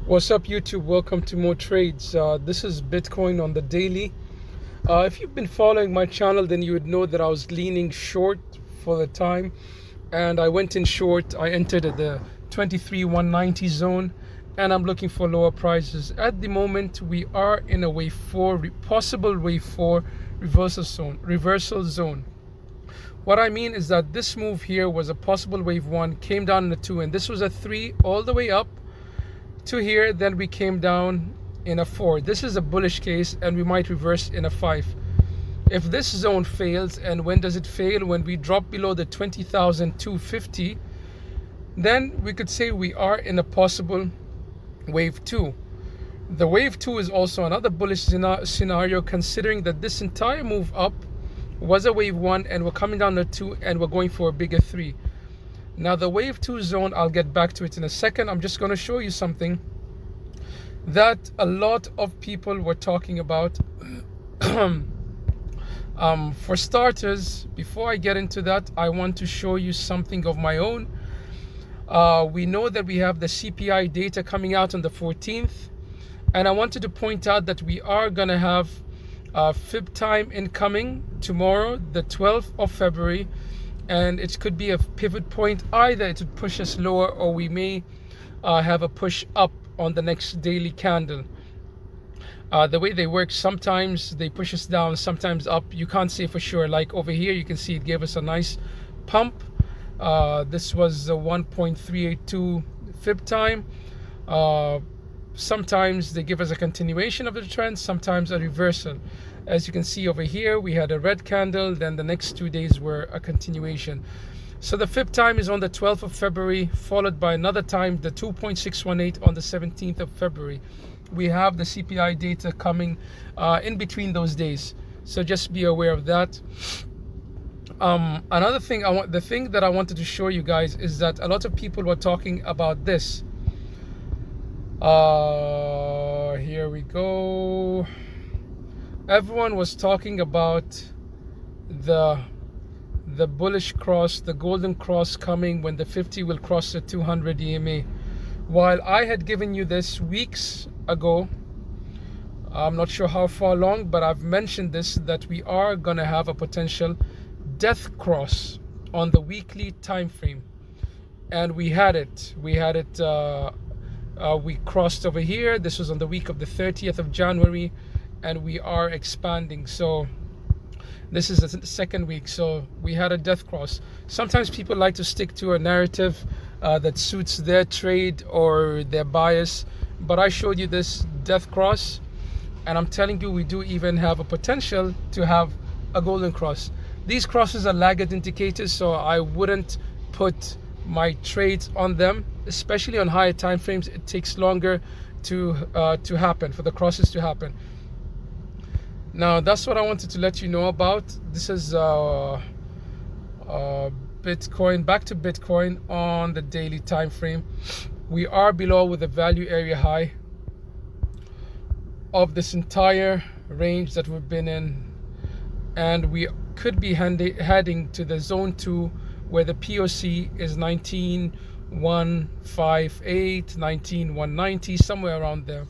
What's up, YouTube? Welcome to more trades. This is Bitcoin on the daily. If you've been following my channel, then you would know that I was leaning short for the time, and I went in short. I entered at the 23,190 zone, and I'm looking for lower prices. At the moment, we are in a wave 4, possible wave 4 reversal zone. What I mean is that this move here was a possible wave 1, came down in a 2, and this was a 3 all the way up to here. Then we came down in a 4. This is a bullish case, and we might reverse in a 5. If this zone fails, and when does it fail? When we drop below the 20,250, then we could say we are in a possible wave 2. The wave 2 is also another bullish scenario, considering that this entire move up was a wave 1, and we're coming down to 2, and we're going for a bigger 3. Now the wave 2 zone, I'll get back to it in a second. I'm just going to show you something that a lot of people were talking about. For starters, before I get into that, I want to show you something of my own. We know that we have the CPI data coming out on the 14th, and I wanted to point out that we are going to have fib time incoming tomorrow, the 12th of February, and it could be a pivot point. Either it would push us lower, or we may have a push up on the next daily candle. The way they work, sometimes they push us down, sometimes up. You can't say for sure. Like over here, you can see it gave us a nice pump. This was the 1.382 fib time. Sometimes they give us a continuation of the trend, sometimes a reversal. As you can see over here, we had a red candle, then the next 2 days were a continuation. So the fib time is on the 12th of February, followed by another time, the 2.618 on the 17th of February. We have the CPI data coming in between those days, so just be aware of that. Another thing the thing that I wanted to show you guys is that a lot of people were talking about this. Here we go. Everyone was talking about the bullish cross, the golden cross coming when the 50 will cross the 200 EMA. While I had given you this weeks ago, I'm not sure how far long, but I've mentioned this, that we are going to have a potential death cross on the weekly time frame, and we had it. We crossed over here. This was on the week of the 30th of January, and we are expanding. So this is the second week. So we had a death cross. Sometimes people like to stick to a narrative that suits their trade or their bias, but I showed you this death cross, and I'm telling you, we do even have a potential to have a golden cross. These crosses are laggard indicators, so I wouldn't put my trades on them, especially on higher time frames. It takes longer to happen, for the crosses to happen. Now that's what I wanted to let you know about. This is Bitcoin. Back to Bitcoin on the daily time frame. We are below with a value area high of this entire range that we've been in, and we could be heading to the zone 2, where the POC is 19,158, 19,190, somewhere around there.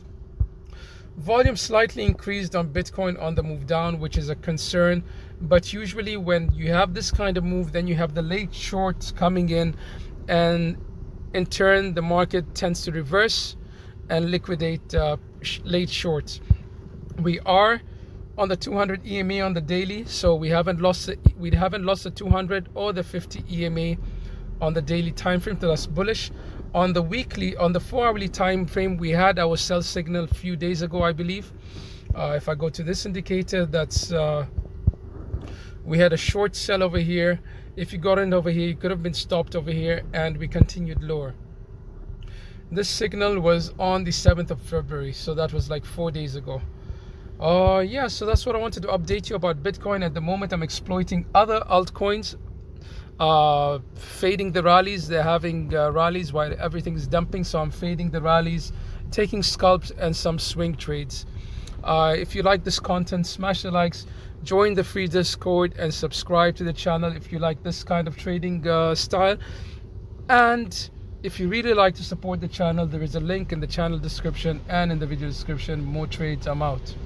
Volume slightly increased on Bitcoin on the move down, which is a concern. But usually when you have this kind of move, then you have the late shorts coming in, and in turn the market tends to reverse and liquidate late shorts. We are on the 200 EMA on the daily, so we haven't lost the 200 or the 50 EMA on the daily time frame, so that's bullish. On the weekly, on the 4-hourly time frame, we had our sell signal a few days ago, I believe. If I go to this indicator, that's we had a short sell over here. If you got in over here, you could have been stopped over here, and we continued lower. This signal was on the 7th of February, so that was like 4 days ago. Yeah, so that's what I wanted to update you about Bitcoin. At the moment, I'm exploiting other altcoins, fading the rallies. They're having rallies while everything's dumping, so I'm fading the rallies, taking scalps and some swing trades. If you like this content, smash the likes, join the free Discord, and subscribe to the channel if you like this kind of trading style. And If you really like to support the channel, there is a link in the channel description and in the video description. More trades, I'm out.